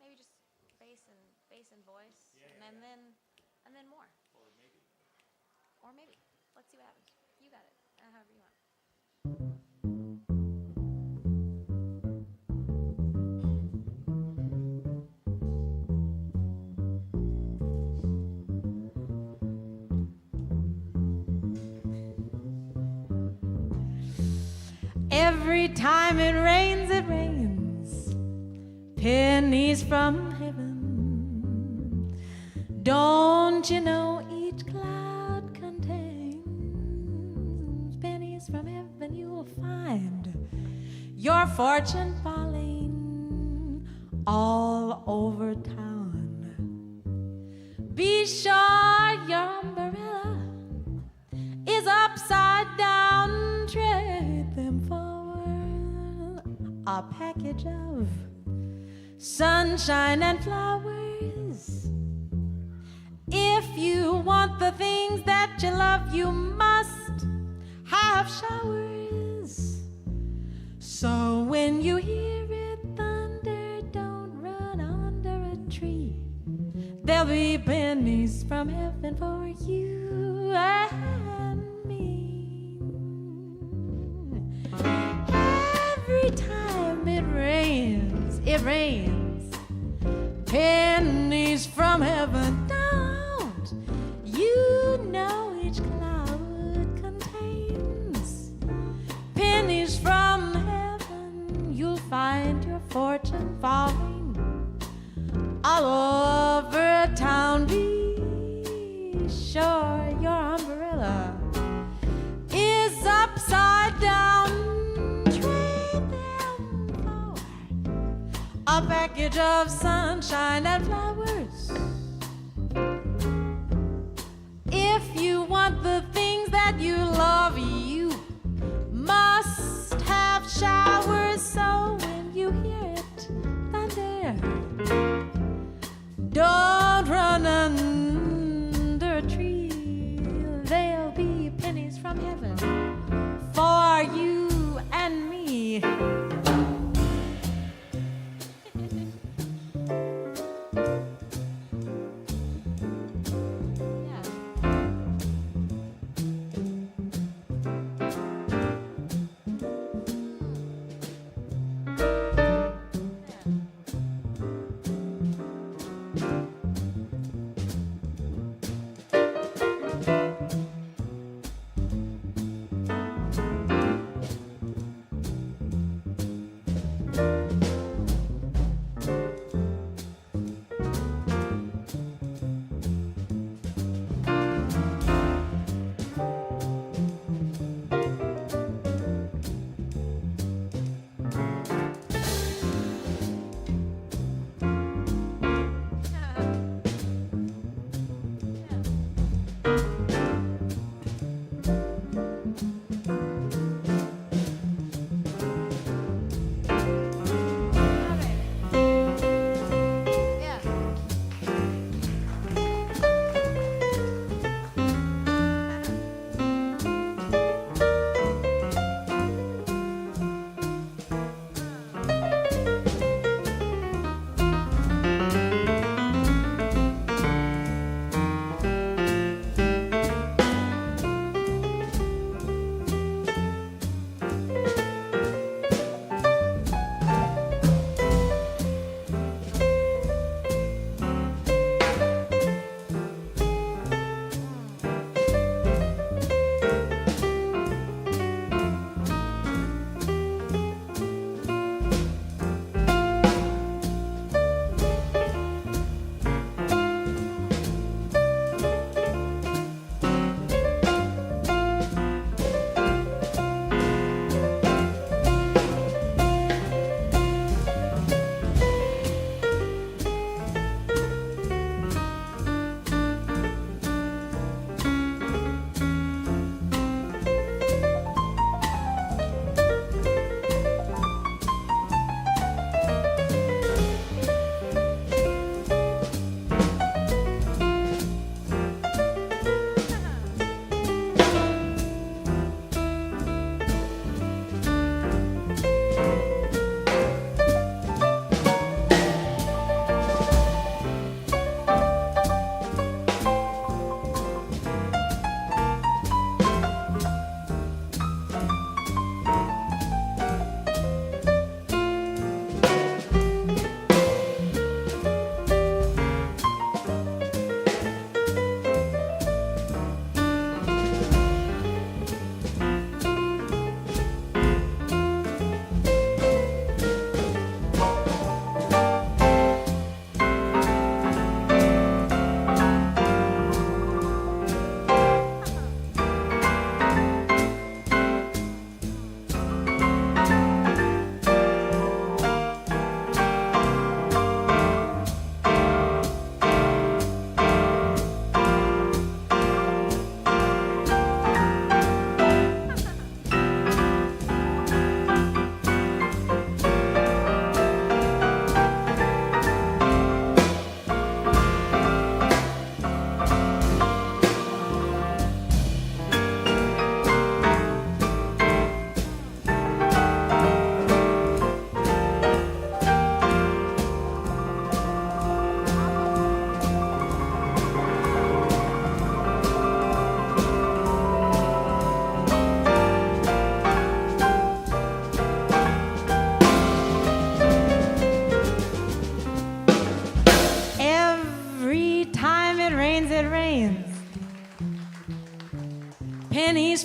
Maybe just bass and voice, and then more. Or maybe. Let's see what happens. You got it. However you want. Every time it rains, pennies from heaven. Don't you know each cloud contains pennies from heaven? You'll find your fortune falling all over town. Be sure your umbrella is upside down. Trade them for a package of sunshine and flowers. If you want the things that you love, you must have showers. So when you hear it thunder, don't run under a tree. There'll be pennies from heaven for you and me. Every time it rains, pennies from heaven. Don't you know each cloud contains pennies from heaven? You'll find your fortune falling all over town. Be sure your umbrella is upside down. Trade them for a package of sunshine and flowers. If you want the things that you love, you must have showers. So when you hear it thunder, don't run under a tree. There'll be pennies from heaven for you and me.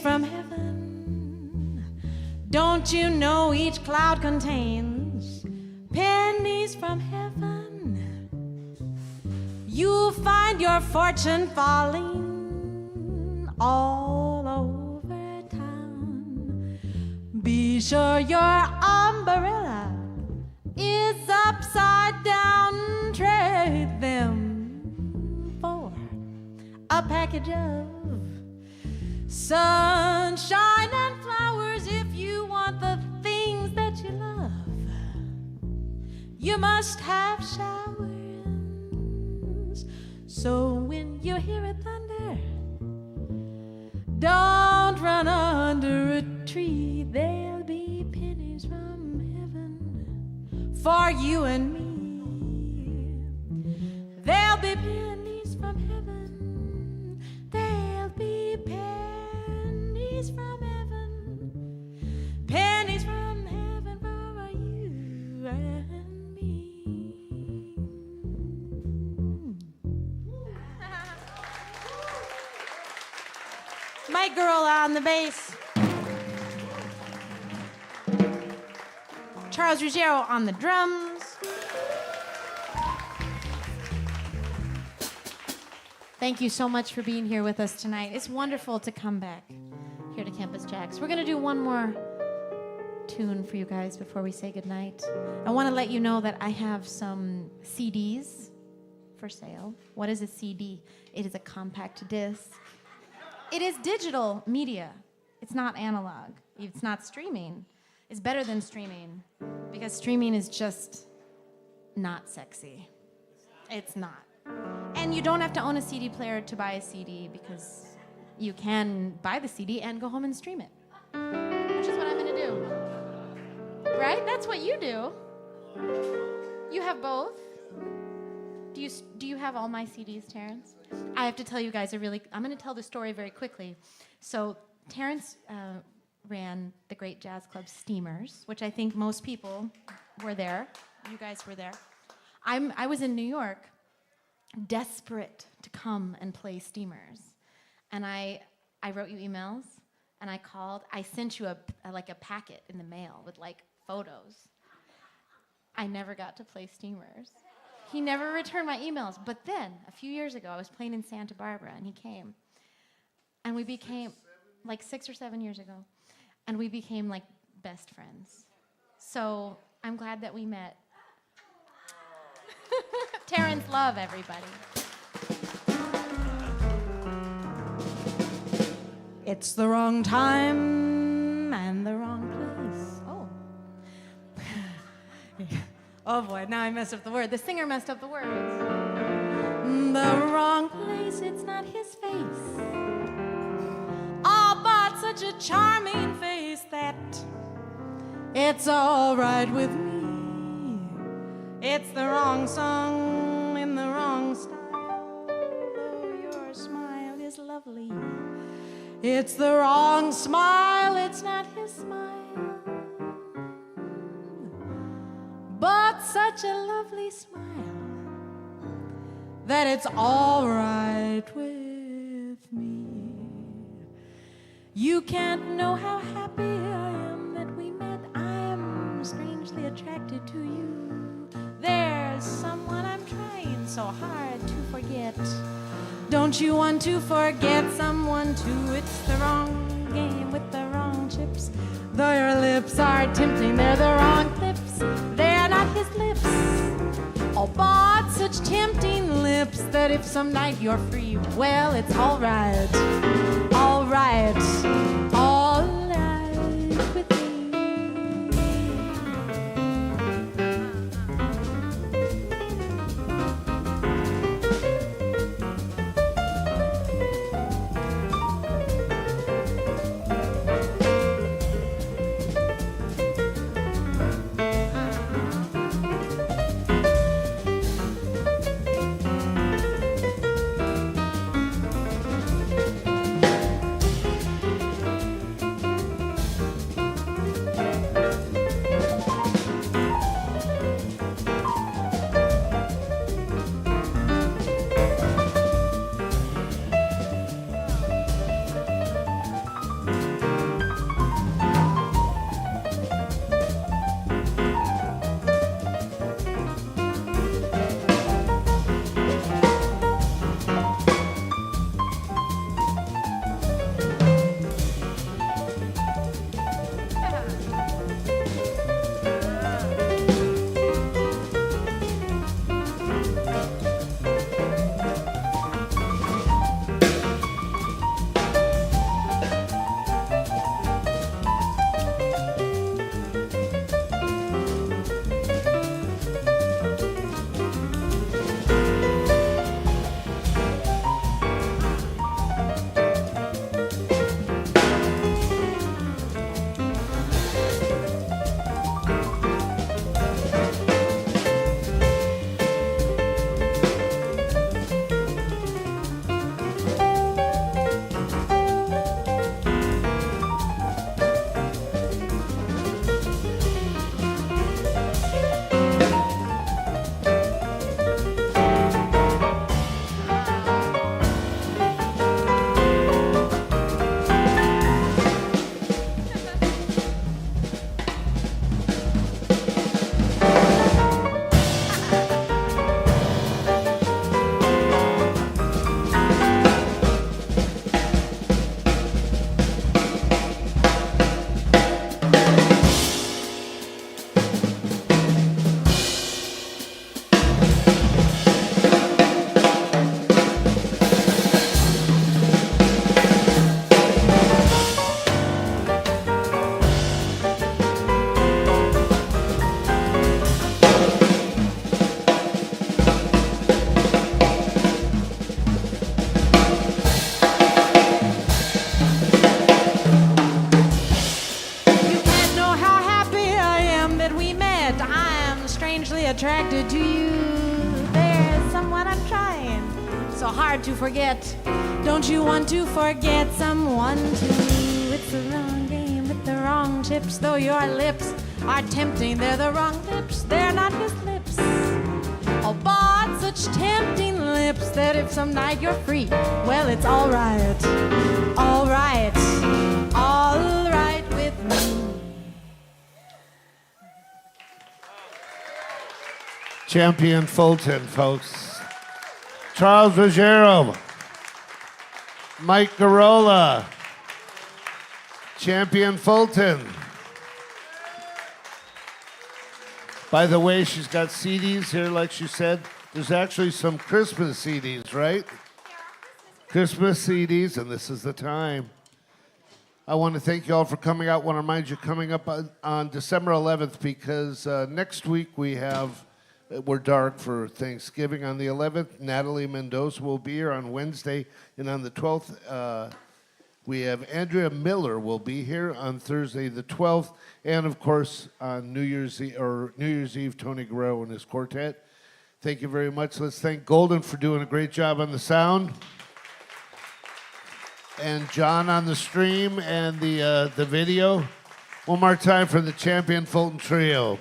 from heaven. Don't you know each cloud contains pennies from heaven? You'll find your fortune falling all over town. Be sure your umbrella is upside down. Trade them for a package of sunshine and flowers. If you want the things that you love, you must have showers. So when you hear it thunder, don't run under a tree. There'll be pennies from heaven for you and me. There'll be pennies from heaven. There'll be pennies from heaven. Pennies from heaven for you and me. Mike GUROLLA on the bass. Charles Ruggiero on the drums. Thank you so much for being here with us tonight. It's wonderful to come back here to Campus JAX. We're going to do one more tune for you guys before we say goodnight. I want to let you know that I have some CDs for sale. What is a CD? It is a compact disc. It is digital media. It's not analog. It's not streaming. It's better than streaming because streaming is just not sexy. It's not. And you don't have to own a CD player to buy a CD because you can buy the CD and go home and stream it, which is what I'm going to do. Right? That's what you do. You have both. Do you have all my CDs, Terence? I have to tell you guys I'm going to tell the story very quickly. So Terence ran the great jazz club Steamers, which I think most people were there. You guys were there. I was in New York, desperate to come and play Steamers. And I wrote you emails, and I called. I sent you a packet in the mail with like photos. I never got to play Steamers. He never returned my emails. But then, a few years ago, I was playing in Santa Barbara, and he came. And we became, like 6 or 7 years ago, and we became like best friends. So I'm glad that we met. Terence Love, everybody. It's the wrong time and the wrong place. Oh. Oh boy, now I messed up the word. The singer messed up the words. The wrong place, it's not his face. Oh, but such a charming face that it's all right with me. It's the wrong song in the wrong style. Though your smile is lovely, it's the wrong smile, it's not his smile. But such a lovely smile that it's all right with me. You can't know how happy I am that we met. I am strangely attracted to you. There's someone I'm trying so hard to forget. Don't you want to forget someone too? It's the wrong game with the wrong chips. Though your lips are tempting, they're the wrong lips. They're not his lips. Oh, but such tempting lips that if some night you're free, well, it's all right. All right. All right with me. strangely attracted to you. There's someone I'm trying so hard to forget. Don't you want to forget someone too? It's the wrong game with the wrong chips. Though your lips are tempting, they're the wrong lips. They're not his lips. Oh, but such tempting lips that if some night you're free, well, it's all right. All right. All right with me. Champian Fulton, folks. Charles Ruggiero. Mike GUROLLA. Champian Fulton. By the way, she's got CDs here, like she said. There's actually some Christmas CDs, right? Christmas CDs, and this is the time. I want to thank you all for coming out. I want to remind you, coming up on December 11th, because next week we're dark for Thanksgiving. On the 11th, Natalie Mendoza will be here on Wednesday, and on the 12th, we have Andrea Miller will be here on Thursday the 12th, and of course on New Year's Eve, Tony Guerrero and his quartet. Thank you very much. Let's thank Golden for doing a great job on the sound, and John on the stream and the video. One more time for the Champion Fulton Trio.